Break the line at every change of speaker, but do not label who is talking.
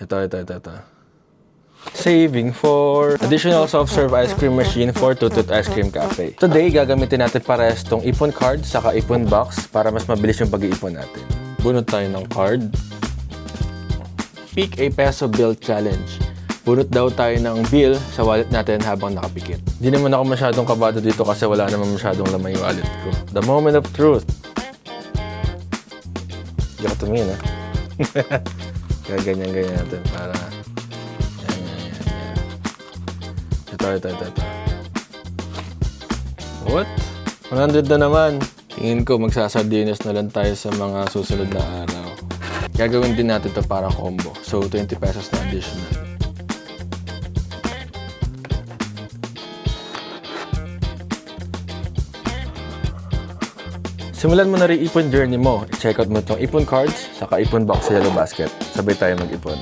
Ito. Saving for additional soft-serve ice cream machine for Tutut Ice Cream Cafe. Today, gagamitin natin parehas tong ipon card saka ipon box para mas mabilis yung pag-iipon natin. Bunot tayo ng card. Pick a peso bill challenge. Bunot daw tayo ng bill sa wallet natin habang nakapikit. Hindi naman ako masyadong kabado dito kasi wala naman masyadong laman yung wallet ko. The moment of truth. Hindi ako tumingin, ha? Kaya ganyan natin para... Ito. What? 100 na naman. Tingin ko magsasardinas na lang tayo sa mga susunod na araw. Gagawin din natin to para combo. So, 20 pesos na additional. Simulan mo na rin ipon journey mo. I-check out mo itong ipon cards, saka ipon box sa Yellow Basket. Sabay tayo mag-ipon.